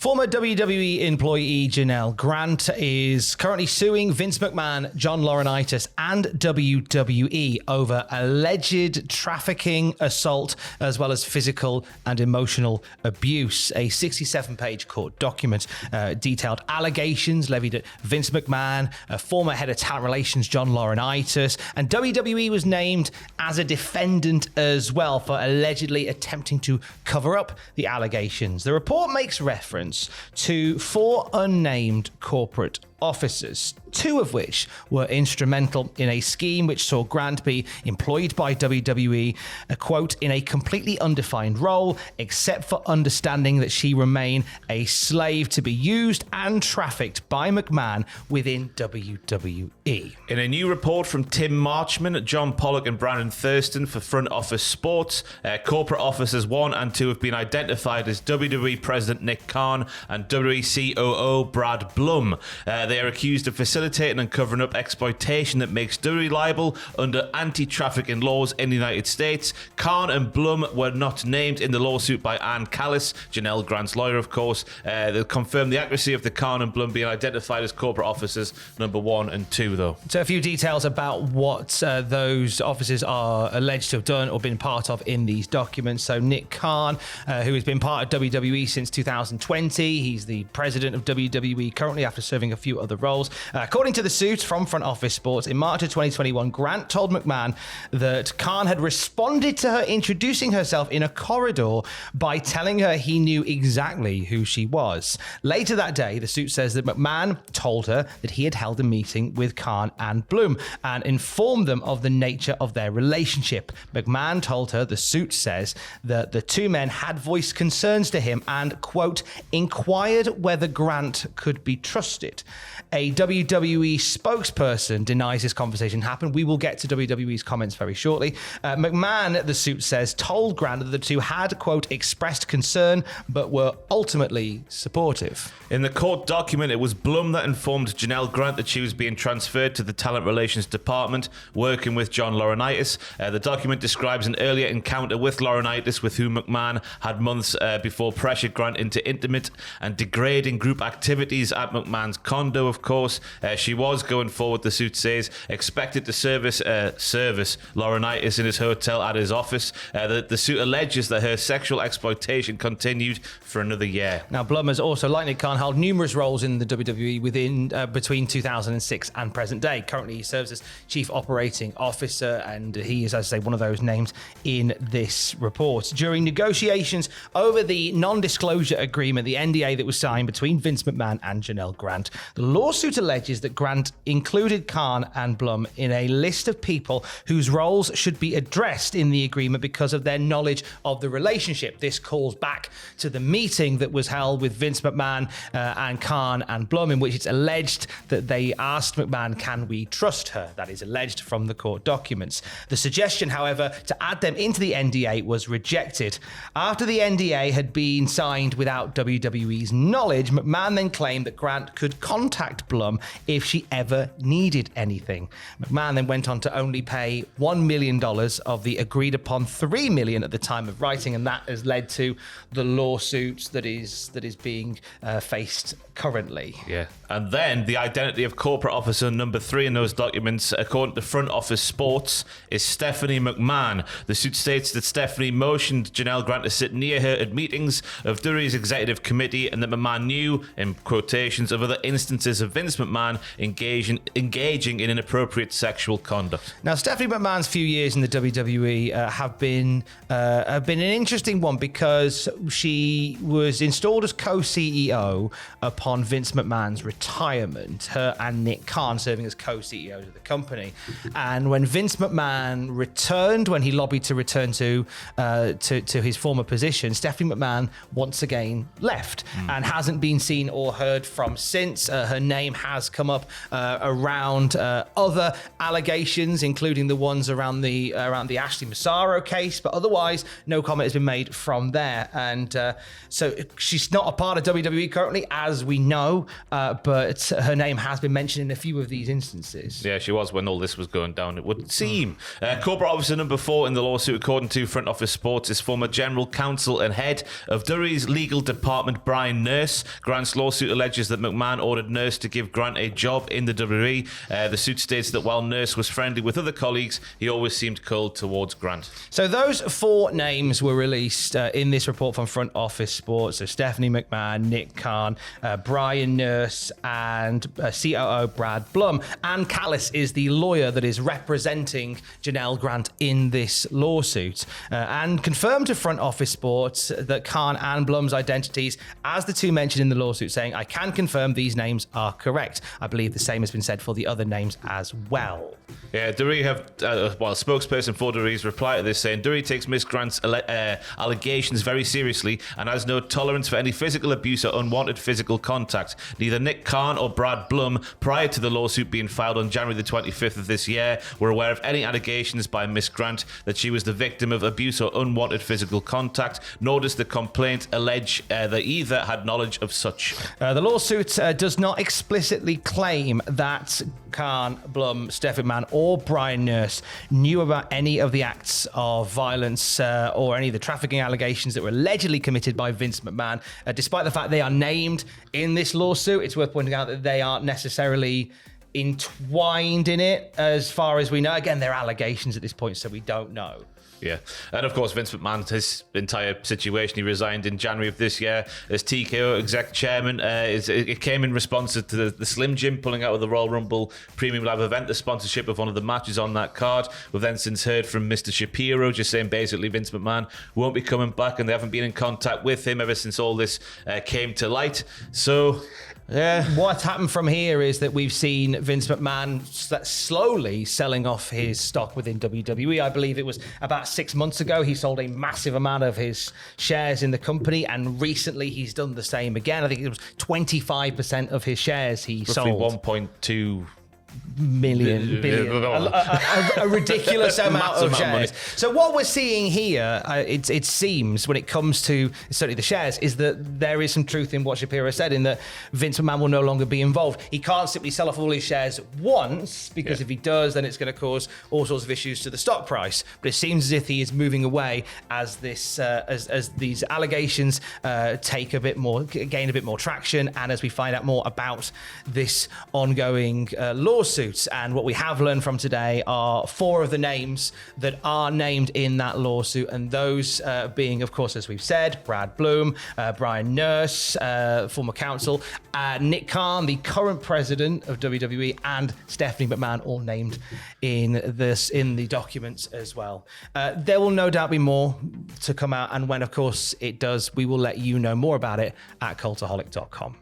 Former WWE employee Janelle Grant is currently suing Vince McMahon, John Laurinaitis, and WWE over alleged trafficking, assault, as well as physical and emotional abuse. A 67-page court document detailed allegations levied at Vince McMahon, former head of talent relations John Laurinaitis, and WWE was named as a defendant as well for allegedly attempting to cover up the allegations. The report makes reference to 4 unnamed corporate officers, 2 of which were instrumental in a scheme which saw Grant be employed by WWE, a quote, in a completely undefined role, except for understanding that she remain a slave to be used and trafficked by McMahon within WWE. In a new report from Tim Marchman, John Pollock and Brandon Thurston for Front Office Sports, corporate officers 1 and 2 have been identified as WWE President Nick Khan and WWE COO Brad Blum. They are accused of facilitating and covering up exploitation that makes WWE liable under anti-trafficking laws in the United States. Khan and Blum were not named in the lawsuit by Ann Callis, Janelle Grant's lawyer, of course. They confirmed the accuracy of the Khan and Blum being identified as corporate officers number 1 and 2, though. So a few details about what those officers are alleged to have done or been part of in these documents. So Nick Khan, who has been part of WWE since 2020. He's the president of WWE currently after serving a few other roles. According to the suit from Front Office Sports, in March of 2021, Grant told McMahon that Khan had responded to her introducing herself in a corridor by telling her he knew exactly who she was. Later that day, the suit says that McMahon told her that he had held a meeting with Khan and Blum and informed them of the nature of their relationship. McMahon told her, the suit says, that the 2 men had voiced concerns to him and, quote, inquired whether Grant could be trusted. A WWE spokesperson denies this conversation happened. We will get to WWE's comments very shortly. McMahon, the suit says, told Grant that the 2 had, quote, expressed concern, but were ultimately supportive. In the court document, it was Blum that informed Janelle Grant that she was being transferred to the Talent Relations Department, working with John Laurinaitis. The document describes an earlier encounter with Laurinaitis, with whom McMahon had months before pressured Grant into intimate and degrading group activities at McMahon's condo, of course. She was, going forward, the suit says, expected to service Laurinaitis in his hotel at his office. The suit alleges that her sexual exploitation continued for another year. Now, Blum has also, like Nick Khan, held numerous roles in the WWE between 2006 and present day. Currently, he serves as Chief Operating Officer, and he is, as I say, one of those names in this report. During negotiations over the non-disclosure agreement, the NDA that was signed between Vince McMahon and Janelle Grant, the lawsuit alleges that Grant included Khan and Blum in a list of people whose roles should be addressed in the agreement because of their knowledge of the relationship. This calls back to the meeting that was held with Vince McMahon and Khan and Blum, in which it's alleged that they asked McMahon, can we trust her? That is alleged from the court documents. The suggestion, however, to add them into the NDA was rejected. After the NDA had been signed without WWE's knowledge, McMahon then claimed that Grant could contact Blum if she ever needed anything. McMahon then went on to only pay $1 million of the agreed upon $3 million at the time of writing, and that has led to the lawsuit that is being faced currently. Yeah. And then the identity of corporate officer number 3 in those documents, according to Front Office Sports, is Stephanie McMahon. The suit states that Stephanie motioned Janelle Grant to sit near her at meetings of WWE's executive committee, and that McMahon knew, in quotations, of other instances of Vince McMahon engaging in inappropriate sexual conduct. Now, Stephanie McMahon's few years in the WWE have been an interesting one, because she was installed as co-CEO upon Vince McMahon's retirement, her and Nick Khan serving as co-CEOs of the company. And when Vince McMahon returned, when he lobbied to return to his former position, Stephanie McMahon once again left and hasn't been seen or heard from since. Her name has come up around other allegations, including the ones around the Ashley Massaro case, but otherwise no comment has been made from there. And so she's not a part of WWE currently, as we know, but her name has been mentioned in a few of these instances. Yeah, she was when all this was going down, it would seem. Corporate officer number 4 in the lawsuit, according to Front Office Sports, is former general counsel and head of WWE's legal department, harmed Brian Nurse. Grant's lawsuit alleges that McMahon ordered Nurse to give Grant a job in the WWE. The suit states that while Nurse was friendly with other colleagues, he always seemed cold towards Grant. So those 4 names were released in this report from Front Office Sports. So Stephanie McMahon, Nick Khan, Brian Nurse, and COO Brad Blum. Ann Callis is the lawyer that is representing Janelle Grant in this lawsuit, and confirmed to Front Office Sports that Khan and Blum's identities as the 2 mentioned in the lawsuit, saying, I can confirm these names are correct. I believe the same has been said for the other names as well. Yeah, WWE have, a spokesperson for WWE's reply to this saying, WWE takes Miss Grant's allegations very seriously and has no tolerance for any physical abuse or unwanted physical contact. Neither Nick Khan or Brad Blum, prior to the lawsuit being filed on January the 25th of this year, were aware of any allegations by Miss Grant that she was the victim of abuse or unwanted physical contact, nor does the complaint allege that either had knowledge of such. The lawsuit does not explicitly claim that Khan, Blum, Stephen McMahon, or Brian Nurse knew about any of the acts of violence or any of the trafficking allegations that were allegedly committed by Vince McMahon. Despite the fact they are named in this lawsuit, it's worth pointing out that they aren't necessarily entwined in it as far as we know. Again, they're allegations at this point, so we don't know. Yeah, and of course Vince McMahon, his entire situation, he resigned in January of this year as TKO exec chairman. It came in response to the Slim Jim pulling out of the Royal Rumble Premium Live event, the sponsorship of one of the matches on that card. We've then since heard from Mr. Shapiro just saying basically Vince McMahon won't be coming back, and they haven't been in contact with him ever since all this came to light. So what's happened from here is that we've seen Vince McMahon slowly selling off his stock within WWE. I believe it was about 6 months ago he sold a massive amount of his shares in the company, and recently he's done the same again. I think it was 25% of his shares he sold. Roughly 1.2 billion, a ridiculous amount of shares. So what we're seeing here, it seems, when it comes to certainly the shares, is that there is some truth in what Shapiro said, in that Vince McMahon will no longer be involved. He can't simply sell off all his shares at once, because if he does, then it's going to cause all sorts of issues to the stock price. But it seems as if he is moving away as this, as these allegations gain a bit more traction, and as we find out more about this ongoing lawsuits. And what we have learned from today are 4 of the names that are named in that lawsuit, and those being, of course, as we've said, Brad Blum, Brian Nurse, former counsel, Nick Khan, the current president of WWE, and Stephanie McMahon, all named in the documents as well. There will no doubt be more to come out, and when, of course, it does, we will let you know more about it at Cultaholic.com.